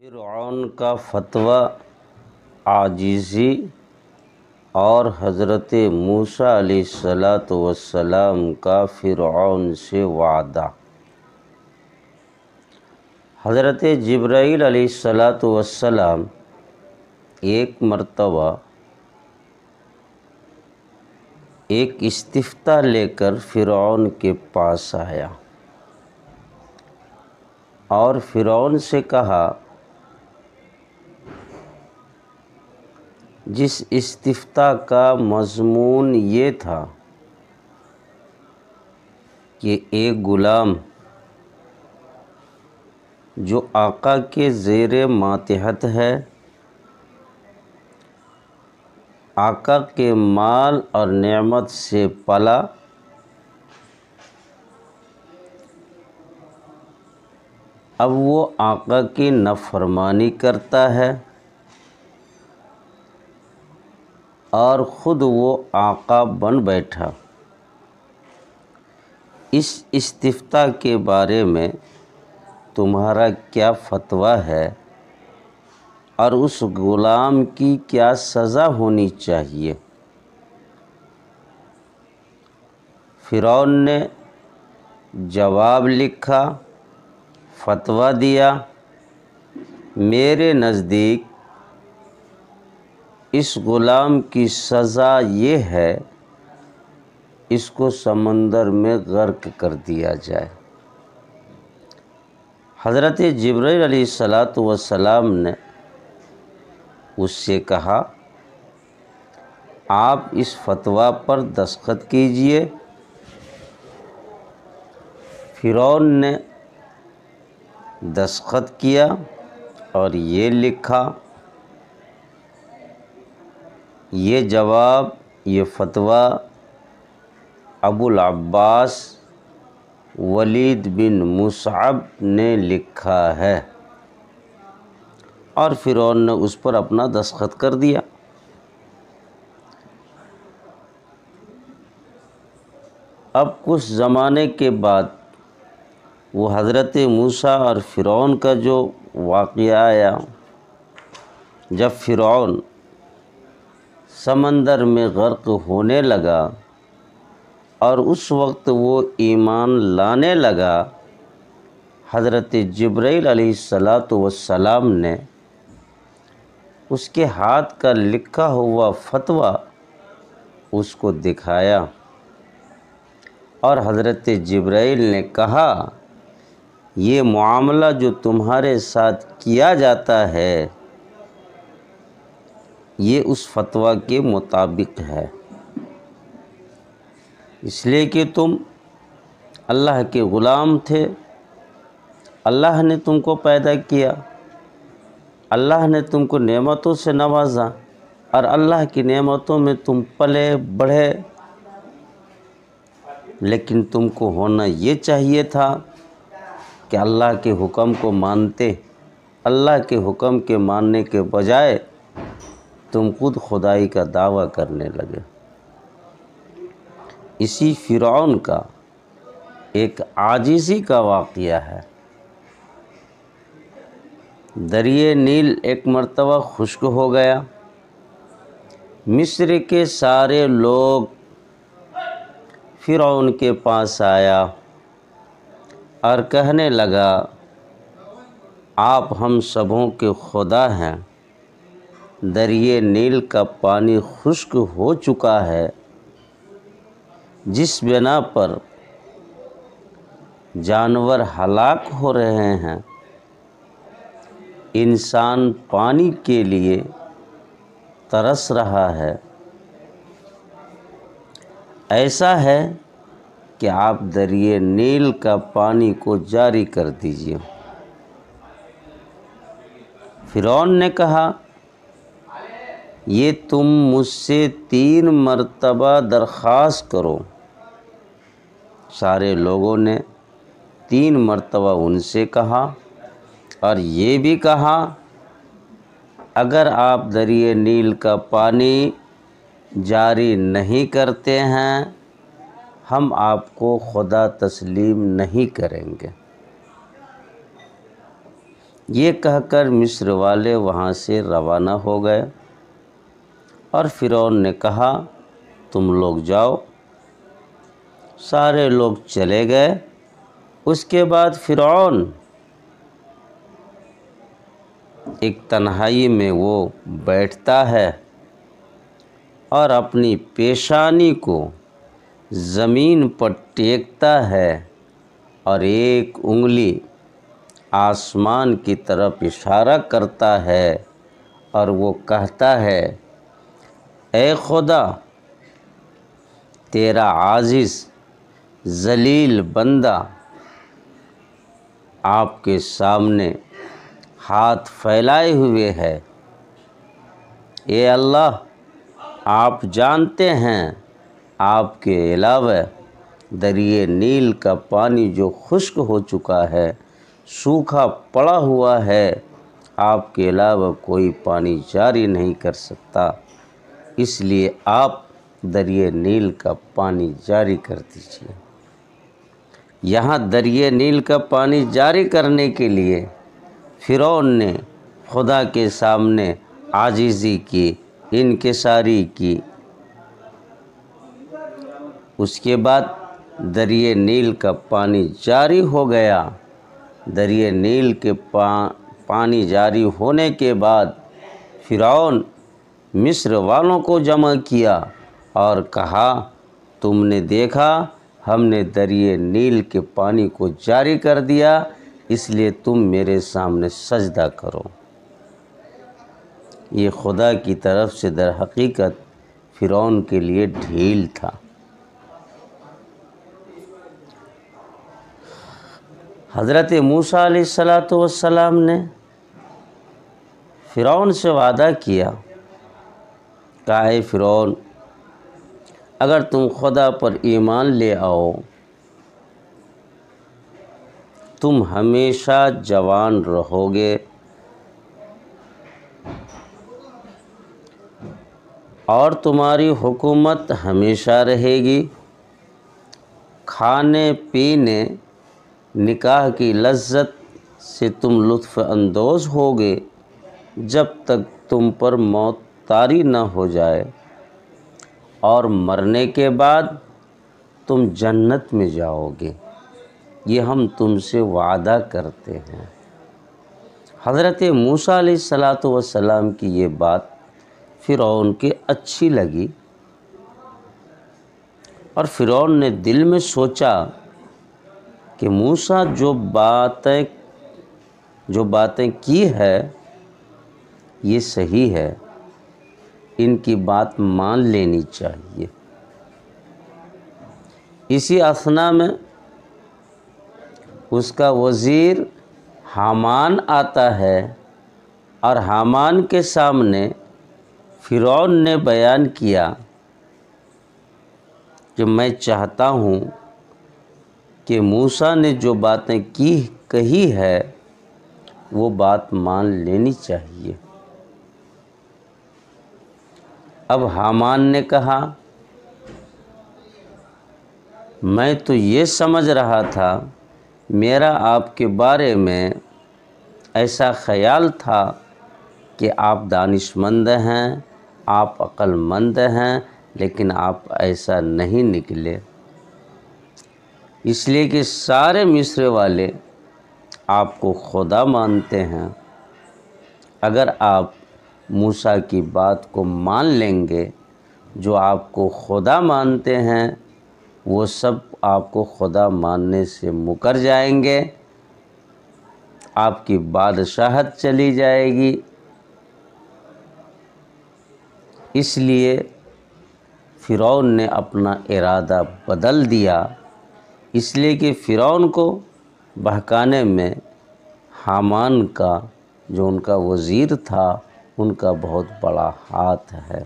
فرعون کا فتویٰ عاجزی اور حضرت موسیٰ علیہ السلام کا فرعون سے وعدہ۔ حضرت جبرائیل علیہ السلام ایک مرتبہ ایک استفتاء لے کر فرعون کے پاس آیا اور فرعون سے کہا، جس استفتاء کا مضمون یہ تھا کہ ایک غلام جو آقا کے زیر ماتحت ہے، آقا کے مال اور نعمت سے پلا، اب وہ آقا کی نافرمانی کرتا ہے اور خود وہ آقا بن بیٹھا۔ اس استفتاء کے بارے میں تمہارا کیا فتویٰ ہے اور اس غلام کی کیا سزا ہونی چاہیے؟ فرعون نے جواب لکھا، فتویٰ دیا، میرے نزدیک اس غلام کی سزا یہ ہے، اس کو سمندر میں غرق کر دیا جائے۔ حضرت جبرائیل علیہ السلام نے اس سے کہا، آپ اس فتویٰ پر دستخط کیجئے۔ فرعون نے دستخط کیا اور یہ لکھا، یہ جواب، یہ فتویٰ ابو العباس ولید بن مصعب نے لکھا ہے، اور فرعون نے اس پر اپنا دستخط کر دیا۔ اب کچھ زمانے کے بعد وہ حضرت موسیٰ اور فرعون کا جو واقعہ آیا، جب فرعون سمندر میں غرق ہونے لگا اور اس وقت وہ ایمان لانے لگا، حضرت جبرائیل علیہ السلام نے اس کے ہاتھ کا لکھا ہوا فتویٰ اس کو دکھایا، اور حضرت جبرائیل نے کہا، یہ معاملہ جو تمہارے ساتھ کیا جاتا ہے یہ اس فتویٰ کے مطابق ہے، اس لیے کہ تم اللہ کے غلام تھے، اللہ نے تم کو پیدا کیا، اللہ نے تم کو نعمتوں سے نوازا، اور اللہ کی نعمتوں میں تم پلے بڑھے، لیکن تم کو ہونا یہ چاہیے تھا کہ اللہ کے حکم کو مانتے، اللہ کے حکم کے ماننے کے بجائے تم خود خدائی کا دعویٰ کرنے لگے۔ اسی فرعون کا ایک عاجزی کا واقعہ ہے۔ دریائے نیل ایک مرتبہ خشک ہو گیا، مصر کے سارے لوگ فرعون کے پاس آیا اور کہنے لگا، آپ ہم سبوں کے خدا ہیں، دریائے نیل کا پانی خشک ہو چکا ہے، جس بنا پر جانور ہلاک ہو رہے ہیں، انسان پانی کے لیے ترس رہا ہے، ایسا ہے کہ آپ دریائے نیل کا پانی کو جاری کر دیجئے۔ فرعون نے کہا، یہ تم مجھ سے 3 مرتبہ درخواست کرو۔ سارے لوگوں نے 3 مرتبہ ان سے کہا، اور یہ بھی کہا، اگر آپ دریائے نیل کا پانی جاری نہیں کرتے ہیں، ہم آپ کو خدا تسلیم نہیں کریں گے۔ یہ کہہ کر مصر والے وہاں سے روانہ ہو گئے اور فرعون نے کہا تم لوگ جاؤ۔ سارے لوگ چلے گئے۔ اس کے بعد فرعون ایک تنہائی میں وہ بیٹھتا ہے اور اپنی پیشانی کو زمین پر ٹیکتا ہے اور ایک انگلی آسمان کی طرف اشارہ کرتا ہے اور وہ کہتا ہے اے خدا، تیرا عاجز ذلیل بندہ آپ کے سامنے ہاتھ پھیلائے ہوئے ہے۔ اے اللہ، آپ جانتے ہیں آپ کے علاوہ دریائے نیل کا پانی جو خشک ہو چکا ہے، سوکھا پڑا ہوا ہے، آپ کے علاوہ کوئی پانی جاری نہیں کر سکتا، اس لیے آپ دریائے نیل کا پانی جاری کر دیجیے۔ یہاں دریائے نیل کا پانی جاری کرنے کے لیے فرعون نے خدا کے سامنے عاجزی کی، انکساری کی۔ اس کے بعد دریائے نیل کا پانی جاری ہو گیا۔ دریائے نیل کے پانی جاری ہونے کے بعد فرعون مصر والوں کو جمع کیا اور کہا تم نے دیکھا ہم نے دریائے نیل کے پانی کو جاری کر دیا، اس لیے تم میرے سامنے سجدہ کرو۔ یہ خدا کی طرف سے در حقیقت فرعون کے لیے ڈھیل تھا۔ حضرت موسیٰ علیہ السلام نے فرعون سے وعدہ کیا، کہا اے فرعون، اگر تم خدا پر ایمان لے آؤ تم ہمیشہ جوان رہو گے اور تمہاری حکومت ہمیشہ رہے گی، کھانے پینے نکاح کی لذت سے تم لطف اندوز ہوگے جب تک تم پر موت طاری نہ ہو جائے، اور مرنے کے بعد تم جنت میں جاؤ گے، یہ ہم تم سے وعدہ کرتے ہیں۔ حضرت موسیٰ علیہ السلام کی یہ بات فرعون کے اچھی لگی اور فرعون نے دل میں سوچا کہ موسیٰ جو باتیں کی ہے یہ صحیح ہے، ان کی بات مان لینی چاہیے۔ اسی اثنا میں اس کا وزیر حامان آتا ہے اور حامان کے سامنے فرعون نے بیان کیا کہ میں چاہتا ہوں کہ موسیٰ نے جو باتیں کہی ہے وہ بات مان لینی چاہیے۔ اب حامان نے کہا میں تو یہ سمجھ رہا تھا، میرا آپ کے بارے میں ایسا خیال تھا کہ آپ دانش مند ہیں، آپ عقل مند ہیں، لیکن آپ ایسا نہیں نکلے، اس لیے کہ سارے مصر والے آپ کو خدا مانتے ہیں۔ اگر آپ موسیٰ کی بات کو مان لیں گے، جو آپ کو خدا مانتے ہیں وہ سب آپ کو خدا ماننے سے مکر جائیں گے، آپ کی بادشاہت چلی جائے گی۔ اس لیے فرعون نے اپنا ارادہ بدل دیا، اس لیے کہ فرعون کو بہکانے میں حامان کا جو ان کا وزیر تھا ان کا بہت بڑا ہاتھ ہے۔